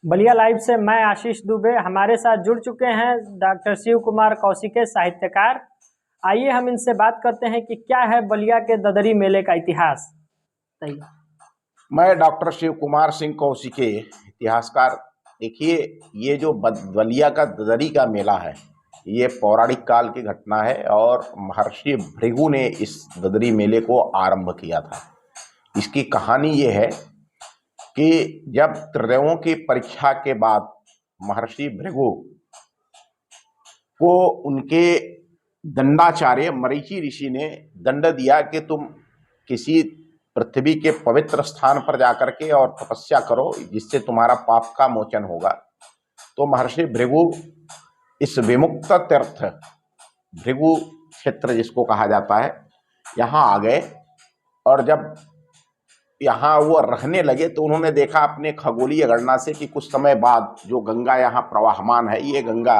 Ballia live से मैं आशीष दुबे। हमारे साथ जुड़ चुके हैं डॉक्टर शिव कुमार कौशिके, साहित्यकार। आइए हम इनसे बात करते हैं कि क्या है बलिया के ददरी मेले का इतिहास। सही। मैं डॉक्टर शिव कुमार सिंह कौशिके, इतिहासकार। देखिए, ये जो बलिया का ददरी का मेला है, ये पौराणिक काल की घटना है और महर्षि भृगु ने इस ददरी मेले को आरंभ किया था। इसकी कहानी ये है कि जब त्रिदेवों की परीक्षा के बाद महर्षि भृगु को उनके दंडाचार्य मरीचि ऋषि ने दंड दिया कि तुम किसी पृथ्वी के पवित्र स्थान पर जाकर के और तपस्या करो, जिससे तुम्हारा पाप का मोचन होगा। तो महर्षि भृगु इस विमुक्त तीर्थ भृगु क्षेत्र जिसको कहा जाता है, यहाँ आ गए। और जब यहाँ वो रहने लगे तो उन्होंने देखा अपने खगोलीय गणना से कि कुछ समय बाद जो गंगा यहाँ प्रवाहमान है, ये गंगा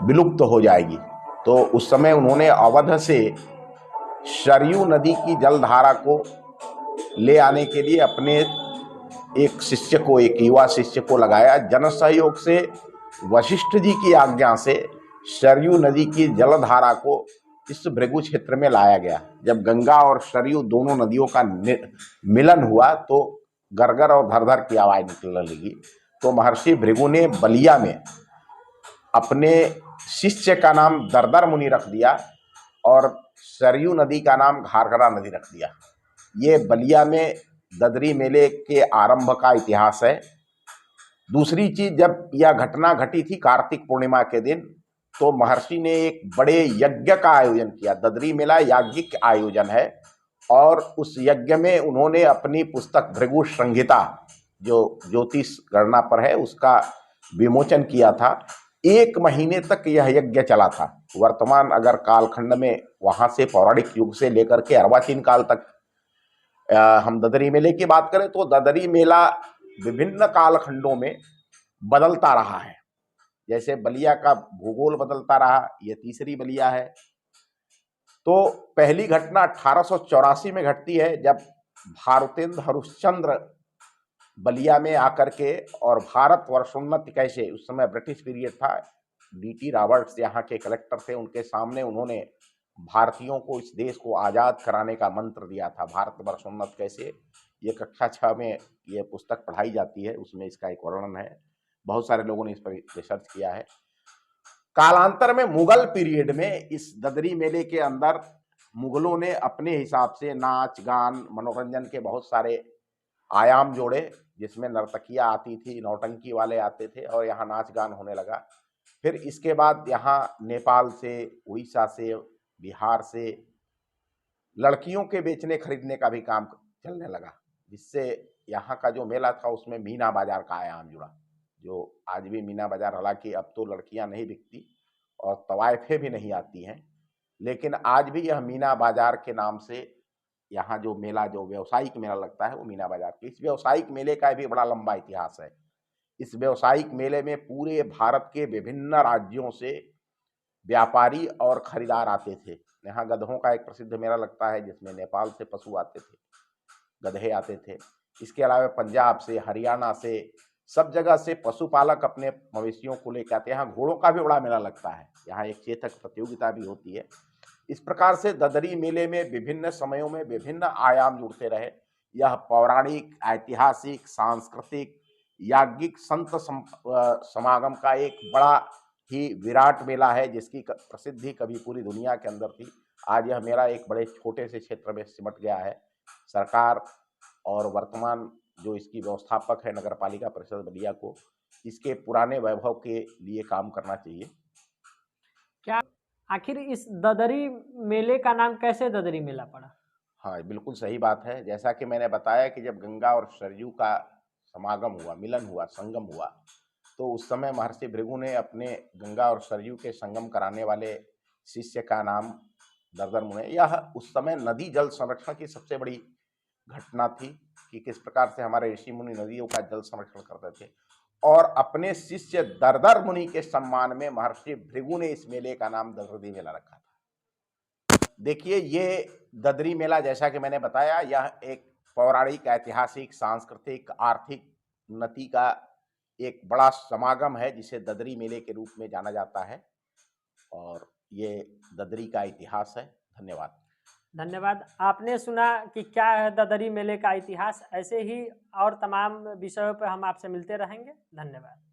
विलुप्त हो जाएगी। तो उस समय उन्होंने अवध से सरयू नदी की जलधारा को ले आने के लिए अपने एक शिष्य को, एक युवा शिष्य को लगाया। जन सहयोग से वशिष्ठ जी की आज्ञा से सरयू नदी की जलधारा को इस भृगु क्षेत्र में लाया गया। जब गंगा और सरयू दोनों नदियों का मिलन हुआ तो गरगर और धरधर की आवाज निकलने लगी। तो महर्षि भृगु ने बलिया में अपने शिष्य का नाम दरदर मुनि रख दिया और सरयू नदी का नाम घाघरा नदी रख दिया। ये बलिया में ददरी मेले के आरंभ का इतिहास है। दूसरी चीज, जब यह घटना घटी थी कार्तिक पूर्णिमा के दिन, तो महर्षि ने एक बड़े यज्ञ का आयोजन किया। ददरी मेला याज्ञिक आयोजन है और उस यज्ञ में उन्होंने अपनी पुस्तक भृगु संहिता, जो ज्योतिष गणना पर है, उसका विमोचन किया था। 1 महीने तक यह यज्ञ चला था। वर्तमान अगर कालखंड में वहां से पौराणिक युग से लेकर के अर्वाचीन काल तक हम ददरी मेले की बात करें तो ददरी मेला विभिन्न कालखंडों में बदलता रहा है। जैसे बलिया का भूगोल बदलता रहा, यह तीसरी बलिया है। तो पहली घटना 1884 में घटती है, जब भारतेंद्र हरिश्चंद्र बलिया में आकर के, और भारत वर्षोन्नत कैसे, उस समय ब्रिटिश पीरियड था, डीटी रॉबर्ट्स यहाँ के कलेक्टर थे, उनके सामने उन्होंने भारतीयों को इस देश को आज़ाद कराने का मंत्र दिया था। भारत वर्षोन्नत कैसे, ये कक्षा 6 में ये पुस्तक पढ़ाई जाती है, उसमें इसका एक वर्णन है। बहुत सारे लोगों ने इस पर रिसर्च किया है। कालांतर में मुगल पीरियड में इस ददरी मेले के अंदर मुगलों ने अपने हिसाब से नाच गान मनोरंजन के बहुत सारे आयाम जोड़े, जिसमें नर्तकियां आती थी, नौटंकी वाले आते थे और यहाँ नाच गान होने लगा। फिर इसके बाद यहाँ नेपाल से, उड़ीसा से, बिहार से लड़कियों के बेचने खरीदने का भी काम चलने लगा, जिससे यहाँ का जो मेला था उसमें मीना बाजार का आयाम जुड़ा। जो आज भी मीना बाजार, हालांकि अब तो लड़कियां नहीं बिकती और तवायफे भी नहीं आती हैं, लेकिन आज भी यह मीना बाजार के नाम से यहाँ जो मेला, जो व्यवसायिक मेला लगता है, वो मीना बाजार के। इस व्यवसायिक मेले का भी बड़ा लंबा इतिहास है। इस व्यवसायिक मेले में पूरे भारत के विभिन्न राज्यों से व्यापारी और खरीदार आते थे। यहाँ गधों का एक प्रसिद्ध मेला लगता है, जिसमें नेपाल से पशु आते थे, गधे आते थे। इसके अलावा पंजाब से, हरियाणा से, सब जगह से पशुपालक अपने मवेशियों को लेकर आते हैं। यहाँ घोड़ों का भी बड़ा मेला लगता है, यहाँ एक चेतक प्रतियोगिता भी होती है। इस प्रकार से ददरी मेले में विभिन्न समयों में विभिन्न आयाम जुड़ते रहे। यह पौराणिक, ऐतिहासिक, सांस्कृतिक, याज्ञिक संत समागम का एक बड़ा ही विराट मेला है, जिसकी प्रसिद्धि कभी पूरी दुनिया के अंदर थी। आज यह मेला एक बड़े छोटे से क्षेत्र में सिमट गया है। सरकार और वर्तमान जो इसकी व्यवस्थापक है, नगर पालिका परिषद बलिया, को इसके पुराने वैभव के लिए काम करना चाहिए। क्या आखिर इस ददरी मेले का नाम कैसे ददरी मेला पड़ा? हाँ, बिल्कुल सही बात है। जैसा कि मैंने बताया कि जब गंगा और सरयू का समागम हुआ, मिलन हुआ, संगम हुआ, तो उस समय महर्षि भृगु ने अपने गंगा और सरयू के संगम कराने वाले शिष्य का नाम दरदर मुनि। यह उस समय नदी जल संरक्षण की सबसे बड़ी घटना थी कि किस प्रकार से हमारे ऋषि मुनि नदियों का जल संरक्षण करते थे। और अपने शिष्य दरदर मुनि के सम्मान में महर्षि भृगु ने इस मेले का नाम ददरी मेला रखा था। देखिए, ये ददरी मेला, जैसा कि मैंने बताया, यह एक पौराणिक, ऐतिहासिक, सांस्कृतिक, आर्थिक उन्नति का एक बड़ा समागम है जिसे ददरी मेले के रूप में जाना जाता है, और ये ददरी का इतिहास है। धन्यवाद। धन्यवाद। आपने सुना कि क्या है ददरी मेले का इतिहास। ऐसे ही और तमाम विषयों पर हम आपसे मिलते रहेंगे। धन्यवाद।